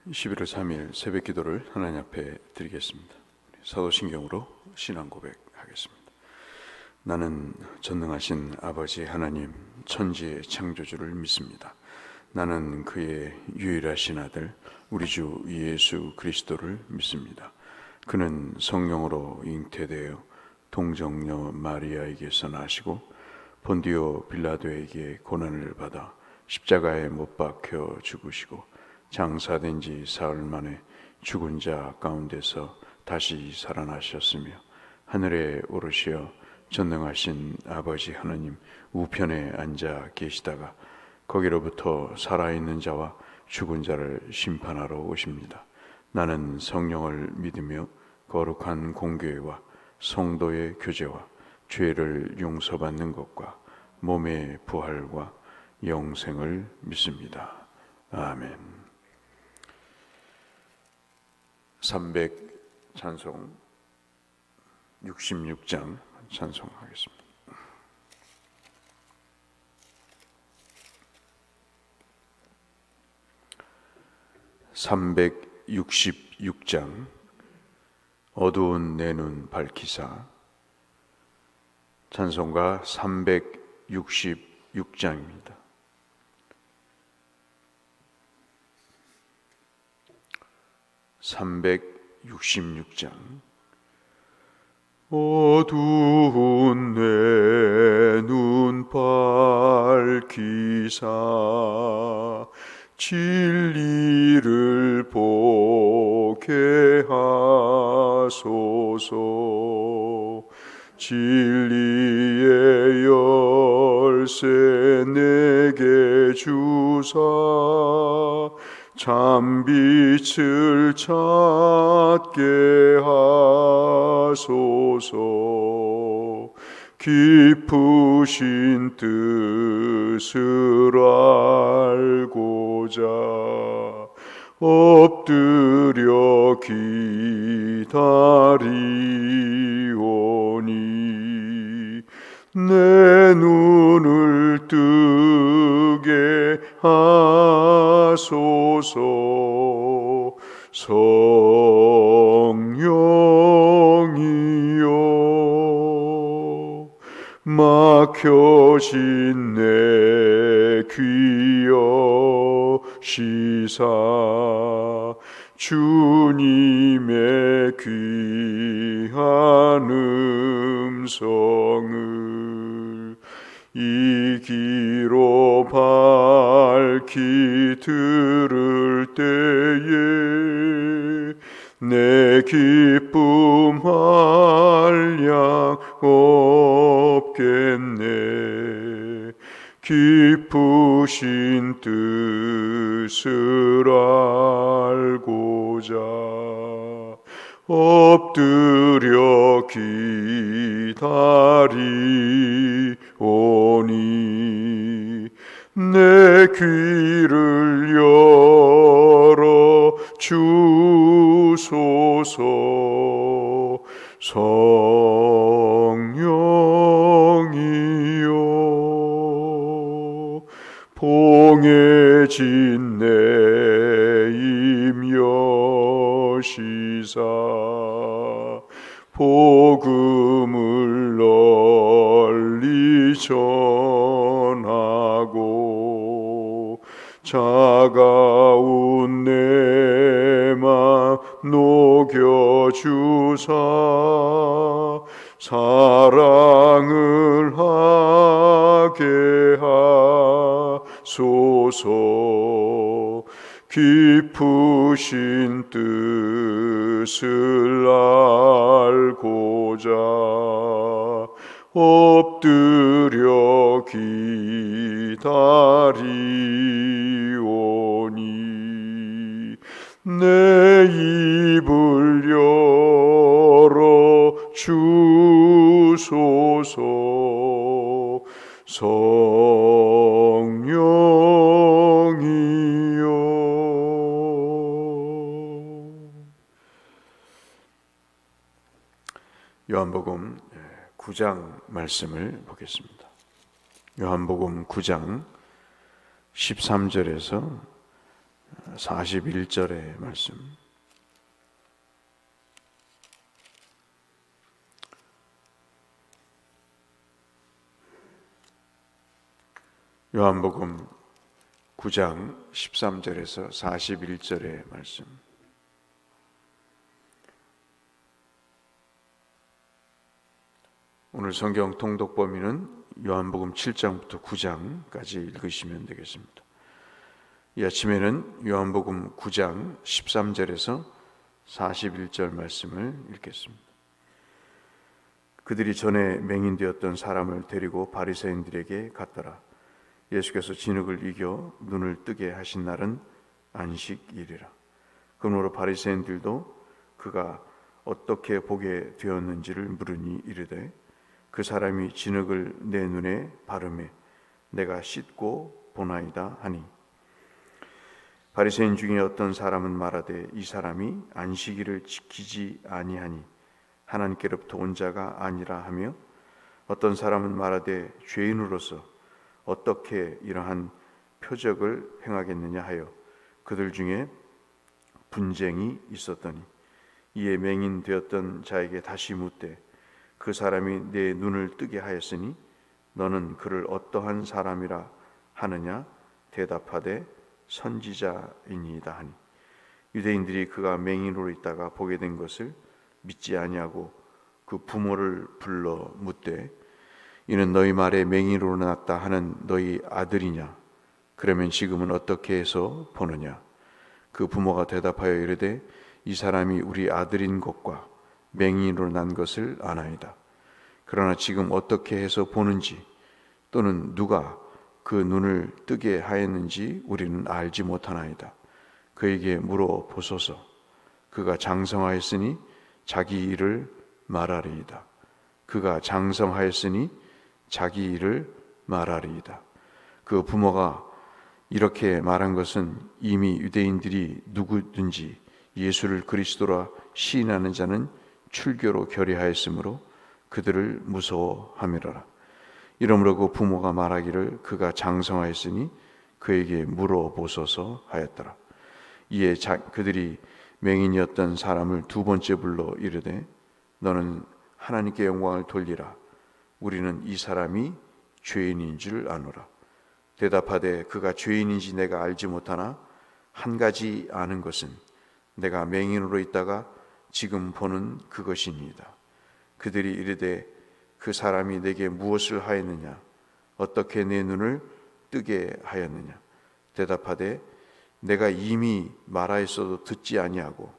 11월 3일 새벽 기도를 하나님 앞에 드리겠습니다. 사도신경으로 신앙 고백하겠습니다. 나는 전능하신 아버지 하나님 천지의 창조주를 믿습니다. 나는 그의 유일하신 아들 우리 주 예수 그리스도를 믿습니다. 그는 성령으로 잉태되어 동정녀 마리아에게서 나시고 본디오 빌라도에게 고난을 받아 십자가에 못 박혀 죽으시고 장사된 지 사흘 만에 죽은 자 가운데서 다시 살아나셨으며 하늘에 오르시어 전능하신 아버지 하나님 우편에 앉아 계시다가 거기로부터 살아있는 자와 죽은 자를 심판하러 오십니다. 나는 성령을 믿으며 거룩한 공교회와 성도의 교제와 죄를 용서받는 것과 몸의 부활과 영생을 믿습니다. 아멘. 300 찬송 66장 찬송하겠습니다. (366장) 어두운 내 눈 밝히사. 찬송가 366장입니다. (366장) 어두운 내 눈 밝히사 진리를 보게 하소서. 진리의 열쇠 내게 주사 참빛을 찾게 하소서. 깊으신 뜻을 알고자 엎드려 기다리오니 내 눈을 뜨게 하소서. 성령이여 막혀진 내 귀여 시사 주님의 귀한 음성을 이 귀로 밝히 들을 때에 내 기쁨 한량 없겠네. 깊으신 뜻을 알고자 엎드려 기다리오니 내 귀를 열어 주소서. 성령이여 봉해진 내 임여시사 복음을 널리 전하고 차가운 내 맘 녹여주사 사랑을 하게 하소서. 깊으신 뜻을 알고자 엎드려 기다리오니 내 입을 열어 주소서. 성령이여 요한복음 9장 말씀을 보겠습니다. 요한복음 9장 13절에서 41절의 말씀. 요한복음 9장 13절에서 41절의 말씀. 오늘 성경 통독 범위는 요한복음 7장부터 9장까지 읽으시면 되겠습니다. 이 아침에는 요한복음 9장 13절에서 41절 말씀을 읽겠습니다. 그들이 전에 맹인되었던 사람을 데리고 바리새인들에게 갔더라. 예수께서 진흙을 이겨 눈을 뜨게 하신 날은 안식일이라. 그러므로 바리새인들도 그가 어떻게 보게 되었는지를 물으니 이르되 그 사람이 진흙을 내 눈에 바르매 내가 씻고 보나이다 하니, 바리새인 중에 어떤 사람은 말하되 이 사람이 안식일을 지키지 아니하니 하나님께로부터 온 자가 아니라 하며, 어떤 사람은 말하되 죄인으로서 어떻게 이러한 표적을 행하겠느냐 하여 그들 중에 분쟁이 있었더니, 이에 맹인 되었던 자에게 다시 묻되 그 사람이 내 눈을 뜨게 하였으니 너는 그를 어떠한 사람이라 하느냐? 대답하되 선지자이니이다 하니, 유대인들이 그가 맹인으로 있다가 보게 된 것을 믿지 아니하고 그 부모를 불러 묻되 이는 너희 말에 맹인으로 났다 하는 너희 아들이냐? 그러면 지금은 어떻게 해서 보느냐? 그 부모가 대답하여 이르되 이 사람이 우리 아들인 것과 맹인으로 난 것을 아나이다. 그러나 지금 어떻게 해서 보는지 또는 누가 그 눈을 뜨게 하였는지 우리는 알지 못하나이다. 그에게 물어보소서. 그가 장성하였으니 자기 일을 말하리이다. 그가 장성하였으니 자기 일을 말하리이다. 그 부모가 이렇게 말한 것은 이미 유대인들이 누구든지 예수를 그리스도라 시인하는 자는 출교로 결의하였으므로 그들을 무서워함이라. 이러므로 그 부모가 말하기를 그가 장성하였으니 그에게 물어보소서 하였더라. 이에 그들이 맹인이었던 사람을 두 번째 불러 이르되 너는 하나님께 영광을 돌리라. 우리는 이 사람이 죄인인 줄 아노라. 대답하되 그가 죄인인지 내가 알지 못하나 한 가지 아는 것은 내가 맹인으로 있다가 지금 보는 그것이니이다. 그들이 이르되 그 사람이 내게 무엇을 하였느냐? 어떻게 내 눈을 뜨게 하였느냐? 대답하되 내가 이미 말하였어도 듣지 아니하고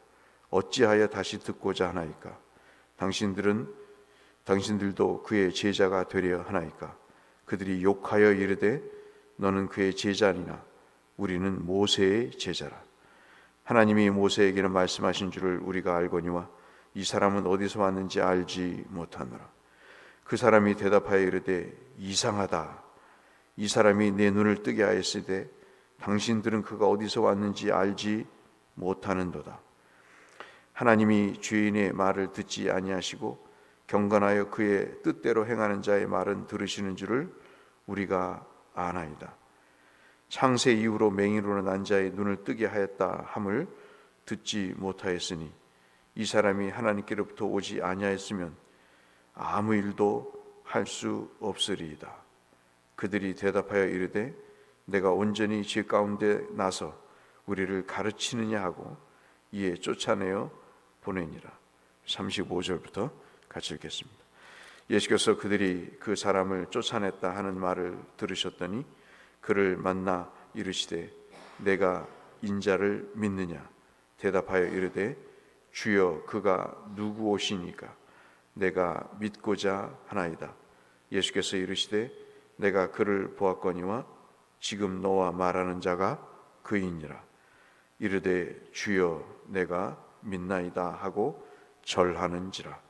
어찌하여 다시 듣고자 하나이까? 당신들도 그의 제자가 되려 하나이까? 그들이 욕하여 이르되 너는 그의 제자니나 우리는 모세의 제자라. 하나님이 모세에게는 말씀하신 줄을 우리가 알거니와 이 사람은 어디서 왔는지 알지 못하노라. 그 사람이 대답하여 이르되 이상하다. 이 사람이 내 눈을 뜨게 하였으되 당신들은 그가 어디서 왔는지 알지 못하는도다. 하나님이 죄인의 말을 듣지 아니하시고 경건하여 그의 뜻대로 행하는 자의 말은 들으시는 줄을 우리가 아나이다. 창세 이후로 맹인으로 난 자의 눈을 뜨게 하였다 함을 듣지 못하였으니 이 사람이 하나님께로부터 오지 아니하였으면 아무 일도 할 수 없으리이다. 그들이 대답하여 이르되 내가 온전히 죄 가운데 나서 우리를 가르치느냐 하고 이에 쫓아내어 보내니라. 35절부터 같이 읽겠습니다. 예수께서 그들이 그 사람을 쫓아냈다 하는 말을 들으셨더니 그를 만나 이르시되 내가 인자를 믿느냐? 대답하여 이르되 주여 그가 누구 오시니까 내가 믿고자 하나이다. 예수께서 이르시되 내가 그를 보았거니와 지금 너와 말하는 자가 그이니라. 이르되 주여 내가 믿나이다 하고 절하는지라.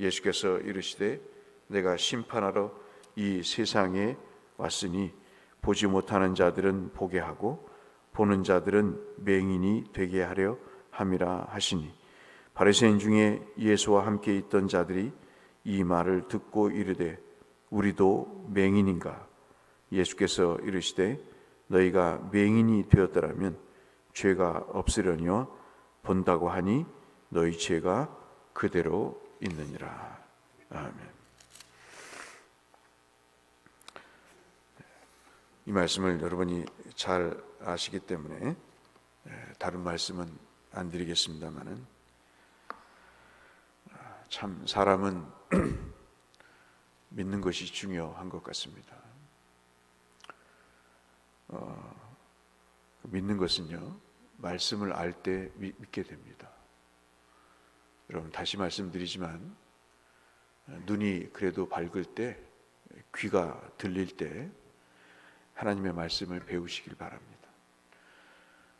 예수께서 이르시되 내가 심판하러 이 세상에 왔으니 보지 못하는 자들은 보게 하고 보는 자들은 맹인이 되게 하려 함이라 하시니, 바리새인 중에 예수와 함께 있던 자들이 이 말을 듣고 이르되 우리도 맹인인가? 예수께서 이르시되 너희가 맹인이 되었더라면 죄가 없으려니와 본다고 하니 너희 죄가 그대로 있느니라. 아멘. 이 말씀을 여러분이 잘 아시기 때문에 다른 말씀은 안 드리겠습니다만은, 참 사람은 믿는 것이 중요한 것 같습니다. 믿는 것은요, 말씀을 알 때 믿게 됩니다. 여러분, 다시 말씀드리지만 눈이 그래도 밝을 때, 귀가 들릴 때 하나님의 말씀을 배우시길 바랍니다.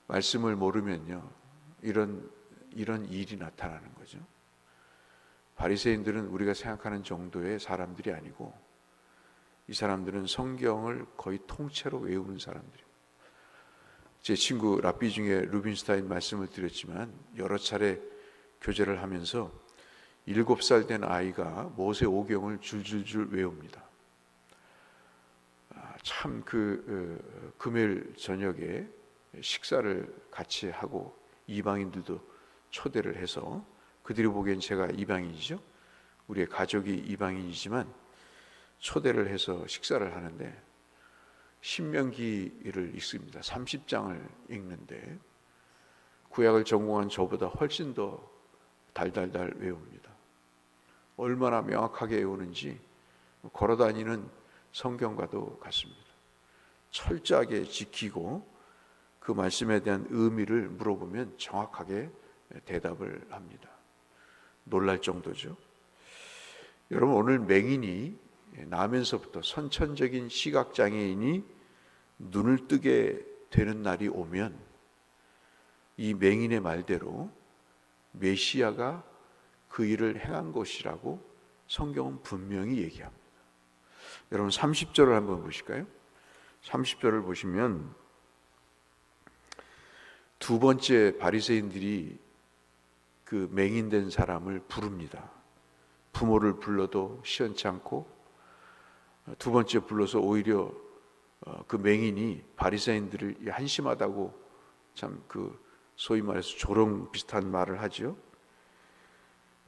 말씀을 모르면요, 이런 일이 나타나는 거죠. 바리새인들은 우리가 생각하는 정도의 사람들이 아니고, 이 사람들은 성경을 거의 통째로 외우는 사람들이에요. 제 친구 랍비 중에 루빈스타인 말씀을 드렸지만, 여러 차례 교제를 하면서 7살 된 아이가 모세 오경을 줄줄줄 외웁니다. 참 금요일 저녁에 식사를 같이 하고 이방인들도 초대를 해서, 그들이 보기엔 제가 이방인이죠. 우리의 가족이 이방인이지만 초대를 해서 식사를 하는데 신명기를 읽습니다. 30장을 읽는데 구약을 전공한 저보다 훨씬 더 달달달 외웁니다. 얼마나 명확하게 외우는지 걸어다니는 성경과도 같습니다. 철저하게 지키고 그 말씀에 대한 의미를 물어보면 정확하게 대답을 합니다. 놀랄 정도죠. 여러분, 오늘 맹인이 나면서부터 선천적인 시각장애인이 눈을 뜨게 되는 날이 오면 이 맹인의 말대로 메시아가 그 일을 행한 것이라고 성경은 분명히 얘기합니다. 여러분, 30절을 한번 보실까요? 30절을 보시면 두 번째 바리새인들이 그 맹인된 사람을 부릅니다. 부모를 불러도 시원치 않고, 두 번째 불러서 오히려 그 맹인이 바리새인들을 한심하다고, 참 소위 말해서 조롱 비슷한 말을 하죠.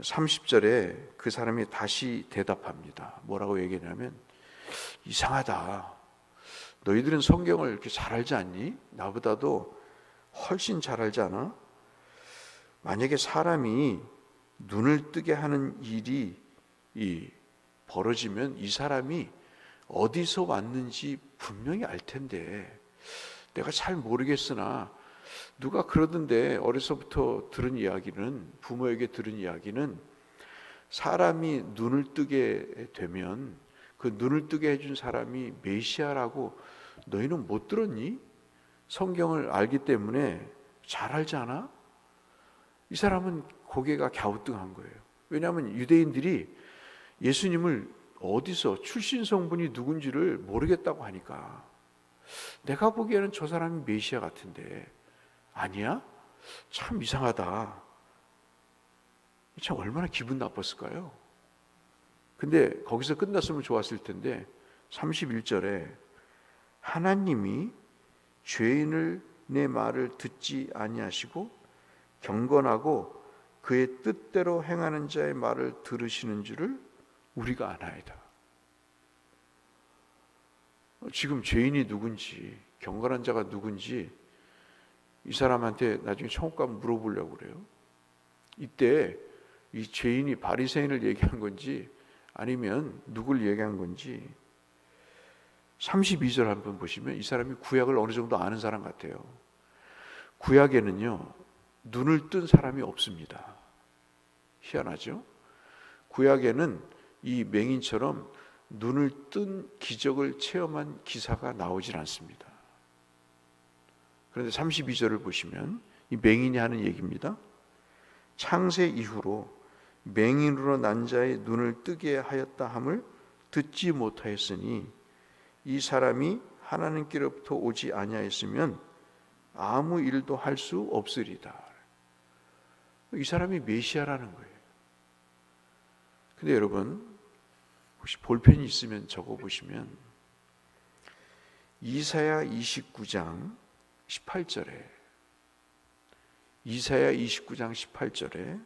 30절에 그 사람이 다시 대답합니다. 뭐라고 얘기하냐면, 이상하다. 너희들은 성경을 이렇게 잘 알지 않니? 나보다도 훨씬 잘 알지 않아? 만약에 사람이 눈을 뜨게 하는 일이 벌어지면 이 사람이 어디서 왔는지 분명히 알 텐데, 내가 잘 모르겠으나 누가 그러던데, 어려서부터 들은 이야기는, 부모에게 들은 이야기는 사람이 눈을 뜨게 되면 그 눈을 뜨게 해준 사람이 메시아라고 너희는 못 들었니? 성경을 알기 때문에 잘 알지 않아? 이 사람은 고개가 갸우뚱한 거예요. 왜냐하면 유대인들이 예수님을 어디서 출신 성분이 누군지를 모르겠다고 하니까, 내가 보기에는 저 사람이 메시아 같은데 아니야? 참 이상하다. 참 얼마나 기분 나빴을까요? 근데 거기서 끝났으면 좋았을 텐데 31절에 하나님이 죄인을 내 말을 듣지 아니하시고 경건하고 그의 뜻대로 행하는 자의 말을 들으시는 줄을 우리가 아나이다. 지금 죄인이 누군지, 경건한 자가 누군지 이 사람한테 나중에 천국 가면 물어보려고 그래요. 이때 이 죄인이 바리새인을 얘기한 건지 아니면 누굴 얘기한 건지. 32절 한번 보시면 이 사람이 구약을 어느 정도 아는 사람 같아요. 구약에는요, 눈을 뜬 사람이 없습니다. 희한하죠? 구약에는 이 맹인처럼 눈을 뜬 기적을 체험한 기사가 나오질 않습니다. 그런데 32절을 보시면 이 맹인이 하는 얘기입니다. 창세 이후로 맹인으로 난 자의 눈을 뜨게 하였다 함을 듣지 못하였으니 이 사람이 하나님께로부터 오지 아니하였으면 아무 일도 할 수 없으리다. 이 사람이 메시아라는 거예요. 근데 여러분, 혹시 볼펜이 있으면 적어보시면 이사야 29장 18절에 이사야 29장 18절에,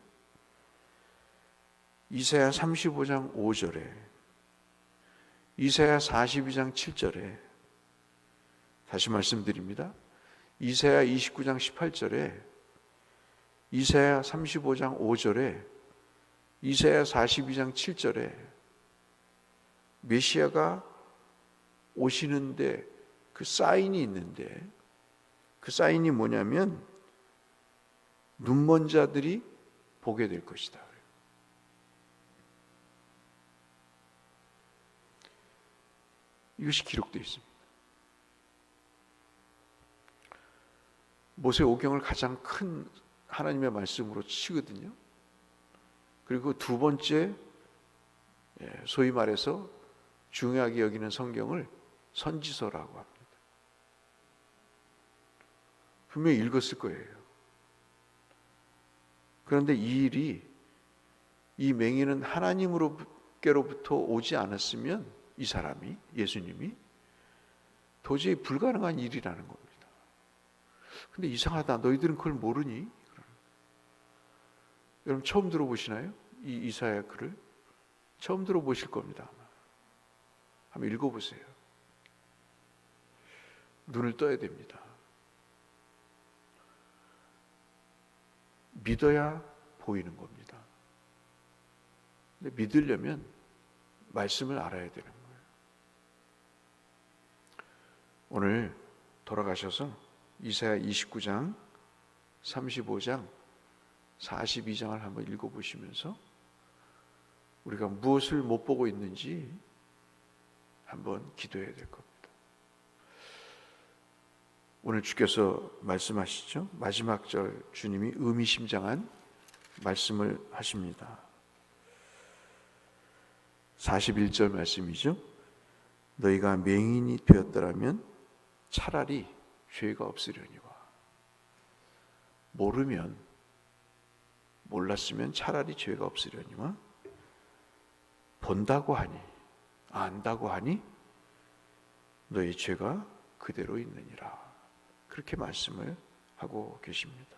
이사야 35장 5절에, 이사야 42장 7절에, 다시 말씀드립니다. 이사야 29장 18절에, 이사야 35장 5절에, 이사야 42장 7절에 메시아가 오시는데 그 사인이 있는데, 그 사인이 뭐냐면 눈먼 자들이 보게 될 것이다. 이것이 기록되어 있습니다. 모세오경을 가장 큰 하나님의 말씀으로 치거든요. 그리고 두 번째, 소위 말해서 중요하게 여기는 성경을 선지서라고 합니다. 분명히 읽었을 거예요. 그런데 이 일이, 이 맹인은 하나님으로부터 오지 않았으면 이 사람이, 예수님이 도저히 불가능한 일이라는 겁니다. 근데 이상하다, 너희들은 그걸 모르니? 여러분 처음 들어보시나요? 이 이사야 글을 처음 들어보실 겁니다. 아마. 한번 읽어보세요. 눈을 떠야 됩니다. 믿어야 보이는 겁니다. 근데 믿으려면 말씀을 알아야 되는 거예요. 오늘 돌아가셔서 이사야 29장, 35장, 42장을 한번 읽어보시면서 우리가 무엇을 못 보고 있는지 한번 기도해야 될 겁니다. 오늘 주께서 말씀하시죠. 마지막 절 주님이 의미심장한 말씀을 하십니다. 41절 말씀이죠. 너희가 맹인이 되었더라면 차라리 죄가 없으려니와. 몰랐으면 차라리 죄가 없으려니와, 본다고 하니, 안다고 하니 너희 죄가 그대로 있느니라. 그렇게 말씀을 하고 계십니다.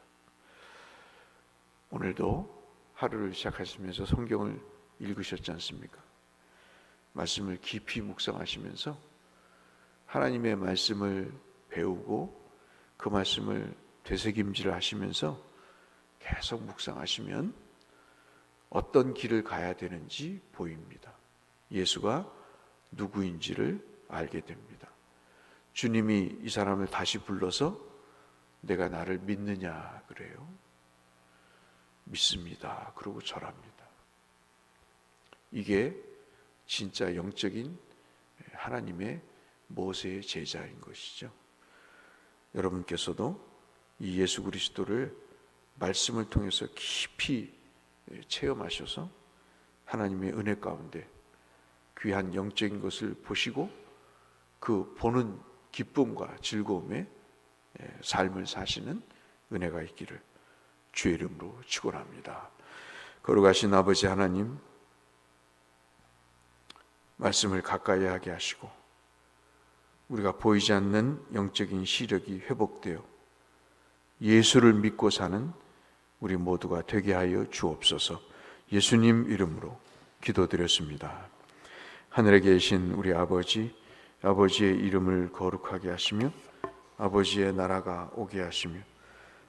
오늘도 하루를 시작하시면서 성경을 읽으셨지 않습니까? 말씀을 깊이 묵상하시면서 하나님의 말씀을 배우고 그 말씀을 되새김질을 하시면서 계속 묵상하시면 어떤 길을 가야 되는지 보입니다. 예수가 누구인지를 알게 됩니다. 주님이 이 사람을 다시 불러서 내가 나를 믿느냐 그래요. 믿습니다. 그러고 절합니다. 이게 진짜 영적인 하나님의 모세의 제자인 것이죠. 여러분께서도 이 예수 그리스도를 말씀을 통해서 깊이 체험하셔서 하나님의 은혜 가운데 귀한 영적인 것을 보시고 그 보는 기쁨과 즐거움에 삶을 사시는 은혜가 있기를 주의 이름으로 축원합니다. 거룩하신 아버지 하나님, 말씀을 가까이 하게 하시고 우리가 보이지 않는 영적인 시력이 회복되어 예수를 믿고 사는 우리 모두가 되게 하여 주옵소서. 예수님 이름으로 기도드렸습니다. 하늘에 계신 우리 아버지, 아버지의 이름을 거룩하게 하시며 아버지의 나라가 오게 하시며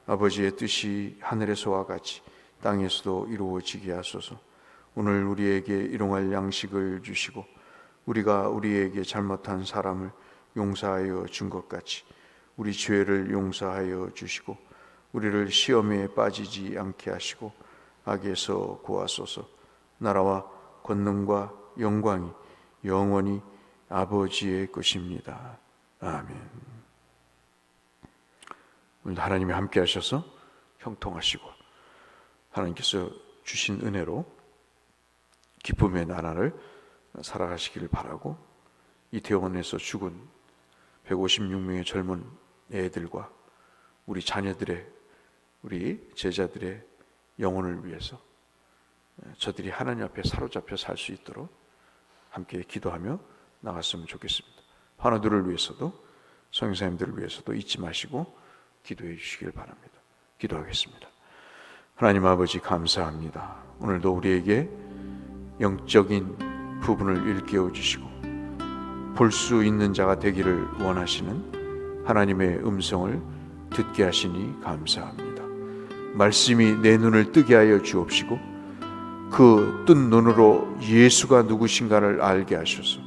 아버지의 뜻이 하늘에서와 같이 땅에서도 이루어지게 하소서. 오늘 우리에게 일용할 양식을 주시고 우리가 우리에게 잘못한 사람을 용서하여 준 것 같이 우리 죄를 용서하여 주시고 우리를 시험에 빠지지 않게 하시고 악에서 구하소서. 나라와 권능과 영광이 영원히 아버지의 것입니다. 아멘. 오늘 하나님이 함께 하셔서 형통하시고 하나님께서 주신 은혜로 기쁨의 나날을 살아가시기를 바라고, 이태원에서 죽은 156명의 젊은 애들과 우리 자녀들의, 우리 제자들의 영혼을 위해서 저들이 하나님 앞에 사로잡혀 살 수 있도록 함께 기도하며 나갔으면 좋겠습니다. 환우들을 위해서도 성교사님들을 위해서도 잊지 마시고 기도해 주시길 바랍니다. 기도하겠습니다. 하나님 아버지 감사합니다. 오늘도 우리에게 영적인 부분을 일깨워 주시고 볼 수 있는 자가 되기를 원하시는 하나님의 음성을 듣게 하시니 감사합니다. 말씀이 내 눈을 뜨게 하여 주옵시고 그 뜬 눈으로 예수가 누구신가를 알게 하셔서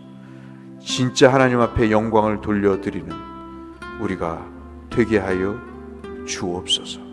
진짜 하나님 앞에 영광을 돌려드리는 우리가 되게 하여 주옵소서.